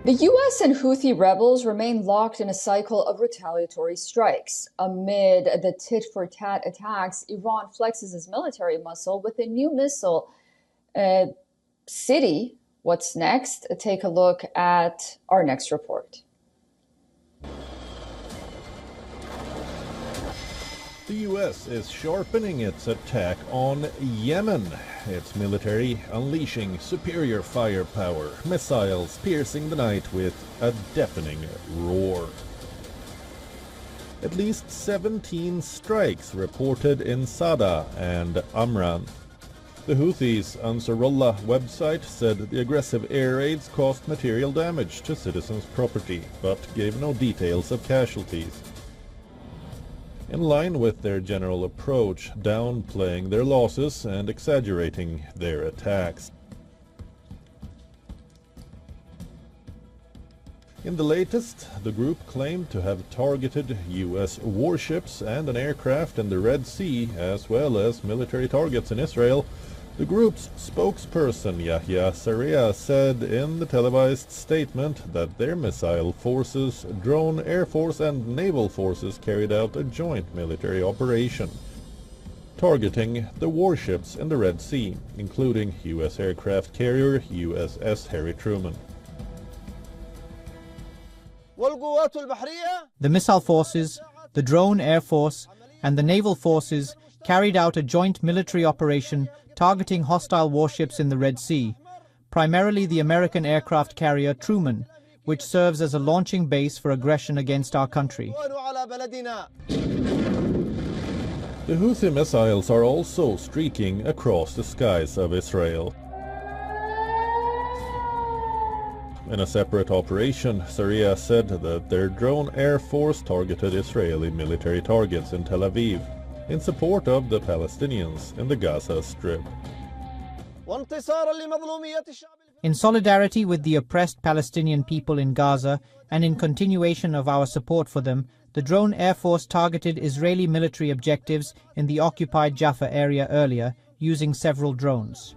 The US and Houthi rebels remain locked in a cycle of retaliatory strikes. Amid the tit-for-tat attacks, Iran flexes its military muscle with a new missile city. What's next? Take a look at our next report. The U.S. is sharpening its attack on Yemen, its military unleashing superior firepower, missiles piercing the night with a deafening roar. At least 17 strikes reported in Sada and Amran. The Houthis' Ansarullah website said the aggressive air raids caused material damage to citizens' property, but gave no details of casualties. In line with their general approach, downplaying their losses and exaggerating their attacks. In the latest, the group claimed to have targeted U.S. warships and an aircraft in the Red Sea, as well as military targets in Israel. The group's spokesperson, Yahya Sarriah, said in the televised statement that their missile forces, drone air force and naval forces carried out a joint military operation, targeting the warships in the Red Sea, including U.S. aircraft carrier USS Harry Truman. The missile forces, the drone air force, and the naval forces carried out a joint military operation targeting hostile warships in the Red Sea, primarily the American aircraft carrier Truman, which serves as a launching base for aggression against our country. The Houthi missiles are also streaking across the skies of Israel. In a separate operation, Sarriah said that their drone air force targeted Israeli military targets in Tel Aviv, in support of the Palestinians in the Gaza Strip. In solidarity with the oppressed Palestinian people in Gaza and in continuation of our support for them, the drone air force targeted Israeli military objectives in the occupied Jaffa area earlier, using several drones.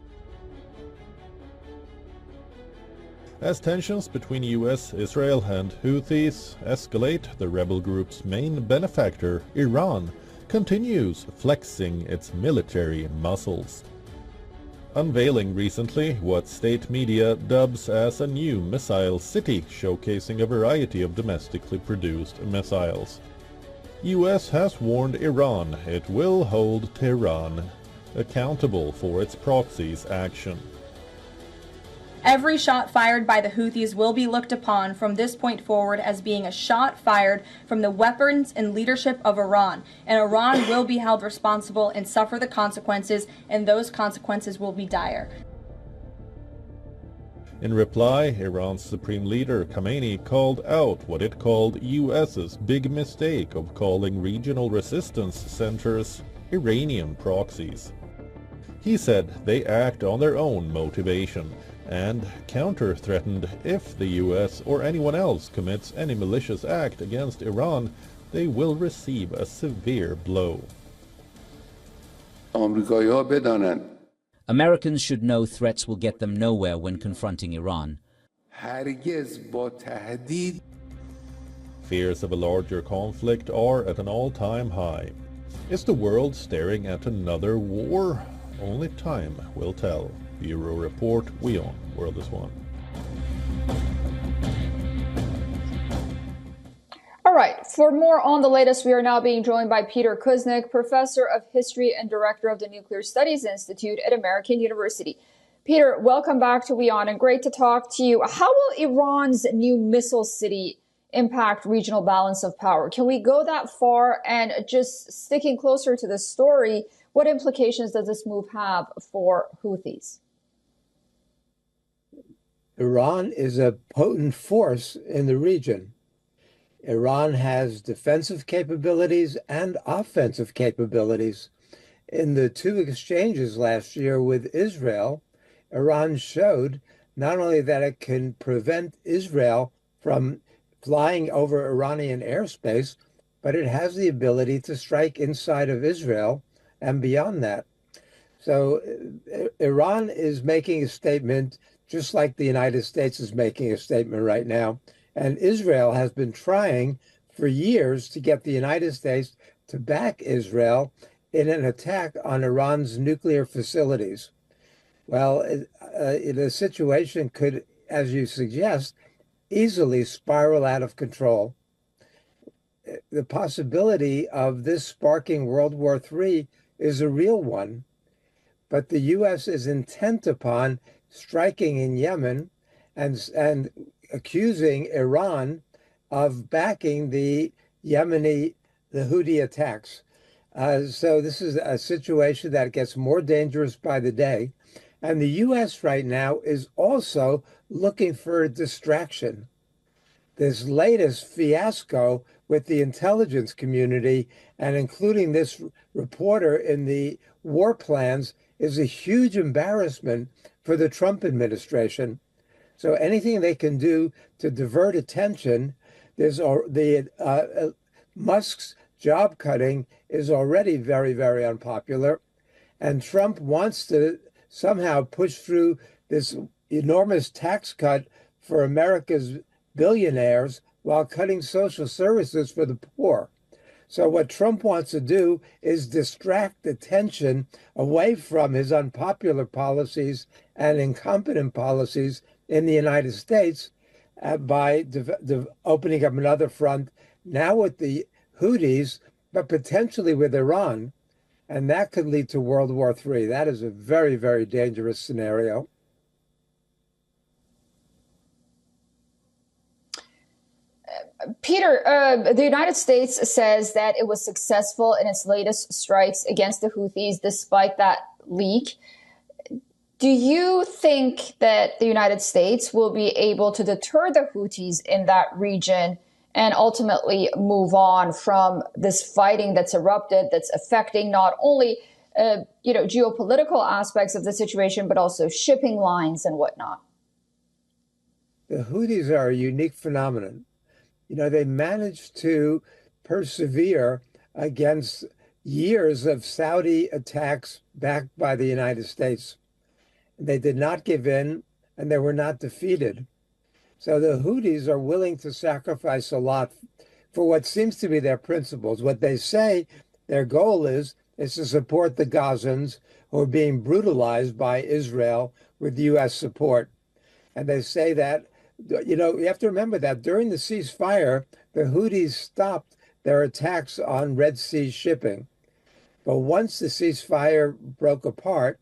As tensions between US, Israel and Houthis escalate, the rebel group's main benefactor, Iran, continues flexing its military muscles. Unveiling recently what state media dubs as a new missile city, showcasing a variety of domestically produced missiles. US has warned Iran it will hold Tehran accountable for its proxy's action. Every shot fired by the Houthis will be looked upon from this point forward as being a shot fired from the weapons and leadership of Iran, and Iran will be held responsible and suffer the consequences, and those consequences will be dire. In reply, Iran's supreme leader Khamenei called out what it called US's big mistake of calling regional resistance centers Iranian proxies. He said they act on their own motivation, and counter-threatened if the US or anyone else commits any malicious act against Iran, they will receive a severe blow. Americans should know threats will get them nowhere when confronting Iran. Fears of a larger conflict are at an all-time high. Is the world staring at another war? Only time will tell. Bureau Report, WION World is One. All right, for more on the latest, we are now being joined by Peter Kuznick, Professor of History and Director of the Nuclear Studies Institute at American University. Peter, welcome back to WION, and great to talk to you. How will Iran's new missile city impact regional balance of power? Can we go that far? And just sticking closer to the story, what implications does this move have for Houthis? Iran is a potent force in the region. Iran has defensive capabilities and offensive capabilities. In the two exchanges last year with Israel, Iran showed not only that it can prevent Israel from flying over Iranian airspace, but it has the ability to strike inside of Israel and beyond that. So Iran is making a statement just like the United States is making a statement right now. And Israel has been trying for years to get the United States to back Israel in an attack on Iran's nuclear facilities. Well, the situation could, as you suggest, easily spiral out of control. The possibility of this sparking World War III is a real one, but the U.S. is intent upon striking in Yemen and accusing Iran of backing the Houthi attacks. So this is a situation that gets more dangerous by the day. And the U.S. right now is also looking for a distraction. This latest fiasco with the intelligence community, and including this reporter in the war plans, is a huge embarrassment for the Trump administration. So anything they can do to divert attention, Musk's job cutting is already very, very unpopular. And Trump wants to somehow push through this enormous tax cut for America's billionaires while cutting social services for the poor. So what Trump wants to do is distract attention away from his unpopular policies and incompetent policies in the United States by opening up another front, now with the Houthis, but potentially with Iran. And that could lead to World War III. That is a very, very dangerous scenario. Peter, the United States says that it was successful in its latest strikes against the Houthis despite that leak. Do you think that the United States will be able to deter the Houthis in that region and ultimately move on from this fighting that's erupted, that's affecting not only geopolitical aspects of the situation, but also shipping lines and whatnot? The Houthis are a unique phenomenon. They managed to persevere against years of Saudi attacks backed by the United States. They did not give in, and they were not defeated. So the Houthis are willing to sacrifice a lot for what seems to be their principles. What they say their goal is to support the Gazans who are being brutalized by Israel with U.S. support. And they say that, you have to remember that during the ceasefire, the Houthis stopped their attacks on Red Sea shipping. But once the ceasefire broke apart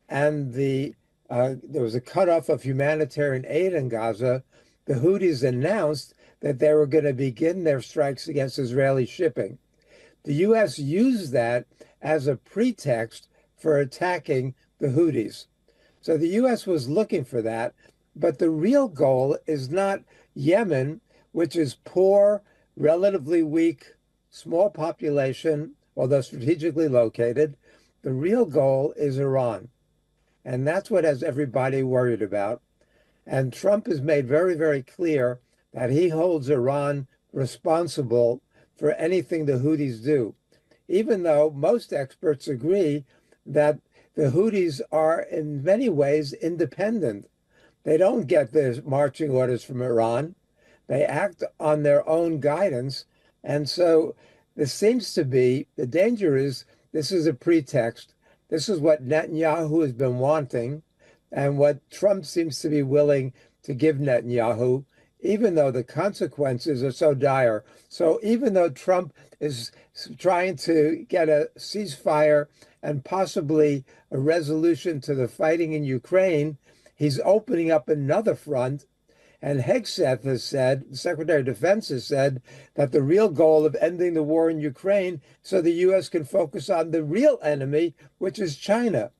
and there was a cutoff of humanitarian aid in Gaza, the Houthis announced that they were going to begin their strikes against Israeli shipping. The U.S. used that as a pretext for attacking the Houthis. So the U.S. was looking for that. But the real goal is not Yemen, which is poor, relatively weak, small population, although strategically located. The real goal is Iran. And that's what has everybody worried about. And Trump has made very, very clear that he holds Iran responsible for anything the Houthis do, even though most experts agree that the Houthis are in many ways independent. They don't get the marching orders from Iran. They act on their own guidance. And so this seems to be, the danger is, this is a pretext. This is what Netanyahu has been wanting and what Trump seems to be willing to give Netanyahu, even though the consequences are so dire. So even though Trump is trying to get a ceasefire and possibly a resolution to the fighting in Ukraine, he's opening up another front. And Hegseth has said, the Secretary of Defense has said, that the real goal of ending the war in Ukraine so the U.S. can focus on the real enemy, which is China.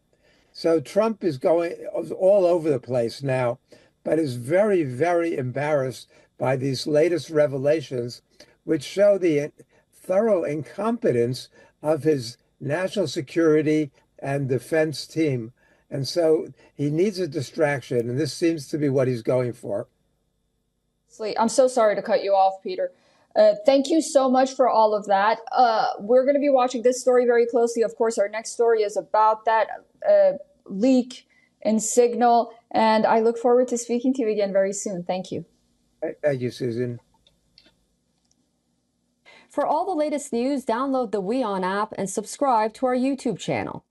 So Trump is going all over the place now, but is very, very embarrassed by these latest revelations, which show the thorough incompetence of his national security and defense team. And so he needs a distraction, and this seems to be what he's going for. I'm so sorry to cut you off, Peter. Thank you so much for all of that. We're going to be watching this story very closely. Of course, our next story is about that leak in Signal. And I look forward to speaking to you again very soon. Thank you. Thank you, Susan. For all the latest news, download the WION app and subscribe to our YouTube channel.